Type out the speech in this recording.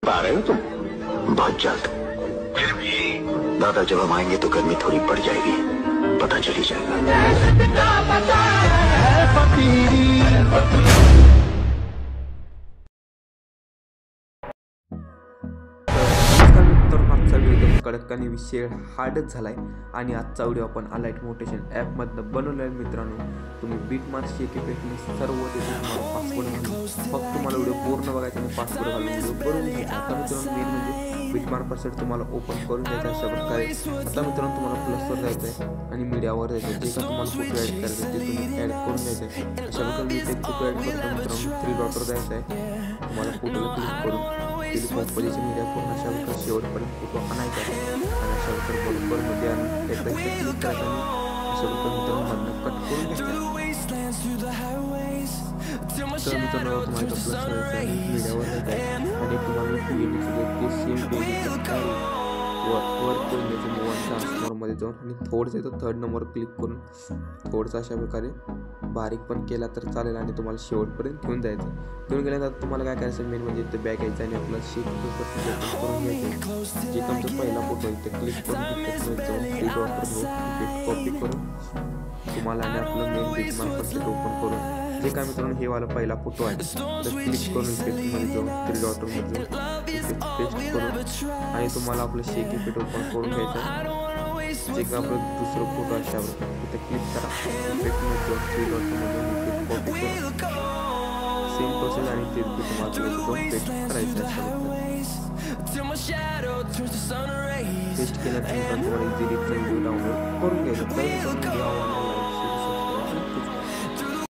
पा रहे हो तुम बहुत जल्द। फिर भी दादा जब हम आएंगे तो गर्मी थोड़ी बढ़ जाएगी, पता चल ही जाएगा। तर मागचा व्हिडिओ कडक आणि विषय हार्डच झालाय आणि आजचा व्हिडिओ आपण अलाइट मोटिवेशन ॲपमधनं बनवलेला आहे मित्रांनो। तुम्ही बीटमार्क शेकीपेटली सर्व तिथे तुम्हाला पासवर्ड घालून फक्त तुम्हाला व्हिडिओ पूर्ण बघायचा आणि पासवर्ड घालून व्हिडिओ बनवून घ्यायचा। आता मित्रांनो मेन म्हणजे बीटमार्क पासवर्ड तुम्हाला ओपन करून घ्यायचा अशा प्रकारे। आता मित्रांनो तुम्हाला प्लसवर जायचं आहे आणि मीडियावर जायचं आहे, जे का तुम्हाला फोटो ॲड करायचं ते तुम्ही ॲड करून घ्यायचं आहे। अशा प्रकारे मी ते फोटो ॲड करतो मित्रांनो, 3 डॉटवर जायचं आहे, तुम्हाला फोटोला क्लिक करून कंपोजिशन मीडिया करून अशा प्रकारे शेवटपर्यंत फोटो आणायचा आहे आणि अशा प्रकारे बरोबरमध्ये आणि एकदा क्लिक करायचं आणि अशा प्रकारे मित्रांनो कट करून घ्यायचं। तर मित्रांनो तुम्हाला प्लस करायचं आहे, मीडियावर जायचं आहे आणि तुम्हाला ते सेम पेज वर करून द्यायचं मोबाईलच्या नंबरमध्ये जाऊन आणि थोडंसं येतं 3rd नंबर क्लिक करून थोडंसं अशा प्रकारे बारीक पण केला तर चालेल आणि तुम्हाला शेवटपर्यंत घेऊन जायचं। घेऊन गेल्यानंतर तुम्हाला काय करायचं मेन म्हणजे ते बॅग यायचं आणि आपला शेक करून घ्यायचं। जे तुमचा पहिला फोटो आहे ते क्लिक करून जाऊन 3 डॉटवर घेऊन कॉपी करून तुम्हाला आणि आपलं मेन बीटमार्क पासवर्ड ओपन करून जे काय मित्रांनो हे वाला पहिला फोटो आहे तर क्लिक करून इफेक्टमध्ये जाऊन 3 डॉटमध्ये जाऊन पेस्ट करून आणि तुम्हाला आपलं शेक इफेक्ट ओपन करून घ्यायचं। जे का आपलं दुसरं फोटो अशा तिथे क्लिक करा, इफेक्टमध्ये जाऊन 3 डॉटमध्ये इफेक्ट कॉपी करून सेम प्रोसेस आणि ते तुम्हाला पेस्ट करायचं आहे। पेस्ट केल्यानंतर तुम्हाला इझिली डाउनलोड करून घ्यायचं।